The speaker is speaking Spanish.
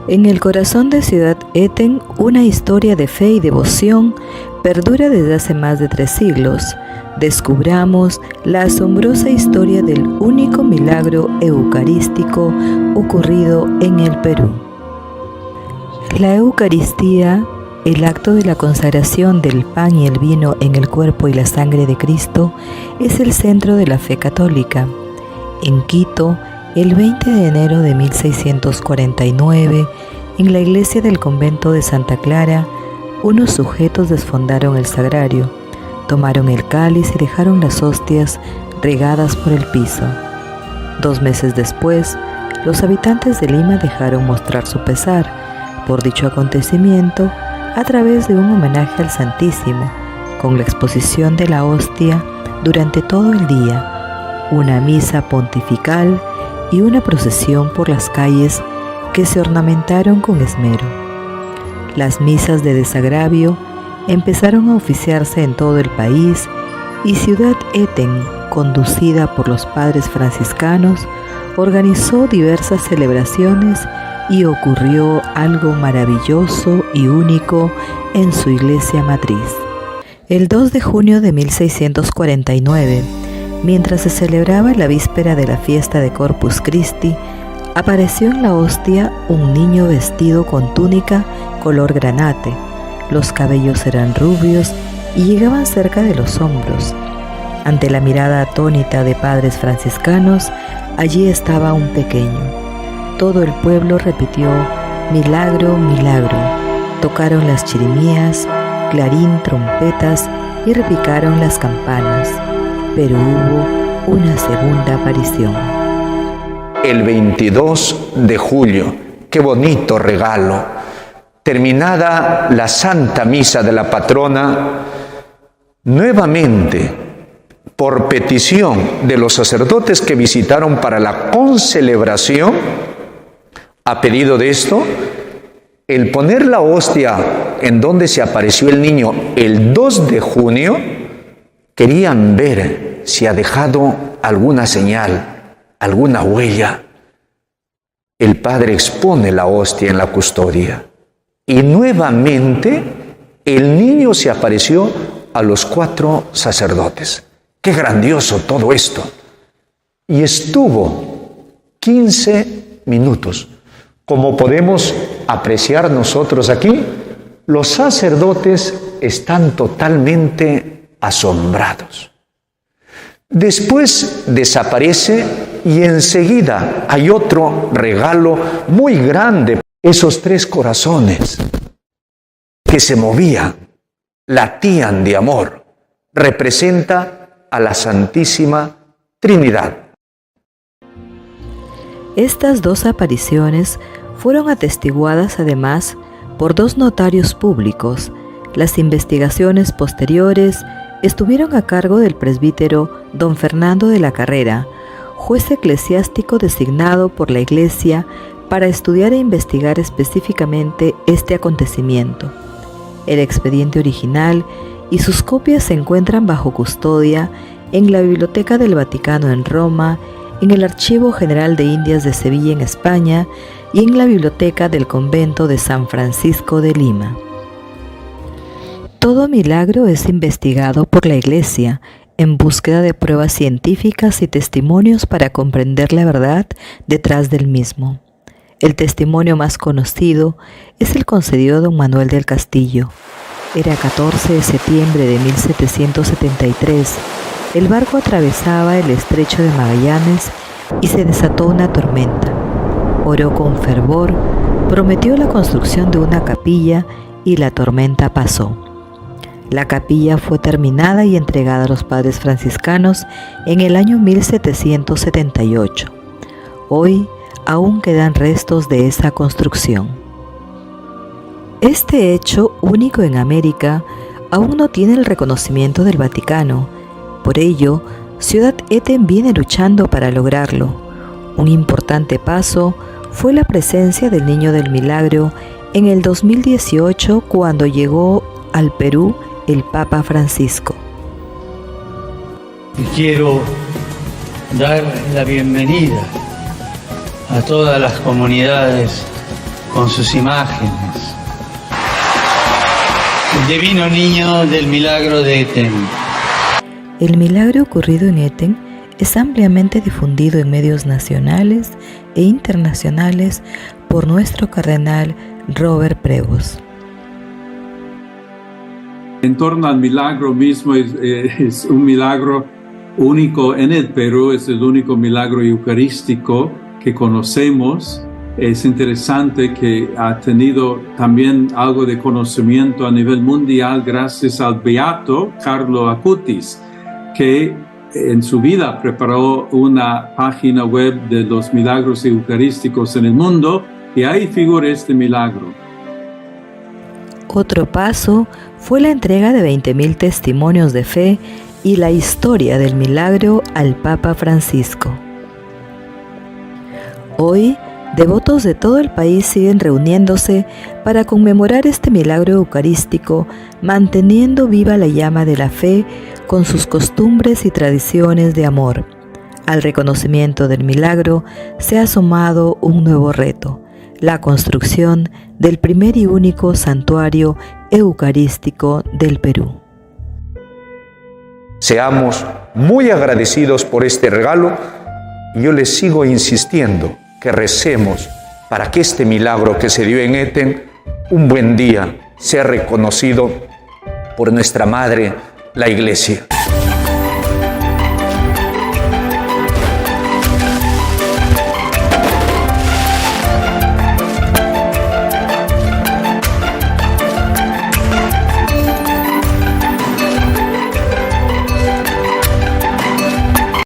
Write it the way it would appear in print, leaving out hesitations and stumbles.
En el corazón de Ciudad Eten, una historia de fe y devoción perdura desde hace más de 3 siglos. Descubramos la asombrosa historia del único milagro eucarístico ocurrido en el Perú. La Eucaristía, el acto de la consagración del pan y el vino en el cuerpo y la sangre de Cristo, es el centro de la fe católica. En Quito, el 20 de enero de 1649, en la iglesia del convento de Santa Clara, unos sujetos desfondaron el sagrario, tomaron el cáliz y dejaron las hostias regadas por el piso. 2 meses después, los habitantes de Lima dejaron mostrar su pesar por dicho acontecimiento a través de un homenaje al Santísimo, con la exposición de la hostia durante todo el día, una misa pontifical y una procesión por las calles que se ornamentaron con esmero. Las misas de desagravio empezaron a oficiarse en todo el país y Ciudad Eten, conducida por los padres franciscanos, organizó diversas celebraciones y ocurrió algo maravilloso y único en su iglesia matriz. El 2 de junio de 1649, mientras se celebraba la víspera de la fiesta de Corpus Christi, apareció en la hostia un niño vestido con túnica color granate. Los cabellos eran rubios y llegaban cerca de los hombros. Ante la mirada atónita de padres franciscanos, allí estaba un pequeño. Todo el pueblo repitió: milagro, milagro. Tocaron las chirimías, clarín, trompetas y repicaron las campanas. Pero hubo una segunda aparición. El 22 de julio, qué bonito regalo. Terminada la Santa Misa de la patrona, nuevamente, por petición de los sacerdotes que visitaron para la concelebración, a pedido de esto, el poner la hostia en donde se apareció el niño el 2 de junio, querían ver si ha dejado alguna señal, alguna huella. El padre expone la hostia en la custodia y nuevamente el niño se apareció a los 4 sacerdotes. ¡Qué grandioso todo esto! Y estuvo 15 minutos. Como podemos apreciar nosotros aquí, los sacerdotes están totalmente asombrados. Después desaparece y enseguida hay otro regalo muy grande. Esos 3 corazones que se movían, latían de amor, representa a la Santísima Trinidad. Estas 2 apariciones fueron atestiguadas además por 2 notarios públicos. Las investigaciones posteriores estuvieron a cargo del presbítero don Fernando de la Carrera, juez eclesiástico designado por la Iglesia para estudiar e investigar específicamente este acontecimiento. El expediente original y sus copias se encuentran bajo custodia en la Biblioteca del Vaticano en Roma, en el Archivo General de Indias de Sevilla en España y en la Biblioteca del Convento de San Francisco de Lima. Todo milagro es investigado por la Iglesia en búsqueda de pruebas científicas y testimonios para comprender la verdad detrás del mismo. El testimonio más conocido es el concedido a don Manuel del Castillo. Era 14 de septiembre de 1773. El barco atravesaba el estrecho de Magallanes y se desató una tormenta. Oró con fervor, prometió la construcción de una capilla y la tormenta pasó. La capilla fue terminada y entregada a los padres franciscanos en el año 1778. Hoy aún quedan restos de esa construcción. Este hecho, único en América, aún no tiene el reconocimiento del Vaticano. Por ello, Ciudad Eten viene luchando para lograrlo. Un importante paso fue la presencia del Niño del Milagro en el 2018, cuando llegó al Perú el Papa Francisco. Y quiero dar la bienvenida a todas las comunidades con sus imágenes. El divino niño del milagro de Eten. El milagro ocurrido en Eten es ampliamente difundido en medios nacionales e internacionales por nuestro cardenal Robert Prevost. En torno al milagro mismo, es un milagro único en el Perú, es el único milagro eucarístico que conocemos. Es interesante que ha tenido también algo de conocimiento a nivel mundial gracias al beato Carlo Acutis, que en su vida preparó una página web de los milagros eucarísticos en el mundo y ahí figura este milagro. Otro paso fue la entrega de 20.000 testimonios de fe y la historia del milagro al Papa Francisco. Hoy, devotos de todo el país siguen reuniéndose para conmemorar este milagro eucarístico, manteniendo viva la llama de la fe con sus costumbres y tradiciones de amor. Al reconocimiento del milagro se ha sumado un nuevo reto: la construcción del primer y único santuario eucarístico del Perú. Seamos muy agradecidos por este regalo y yo les sigo insistiendo que recemos para que este milagro que se dio en Eten un buen día sea reconocido por nuestra Madre, la Iglesia.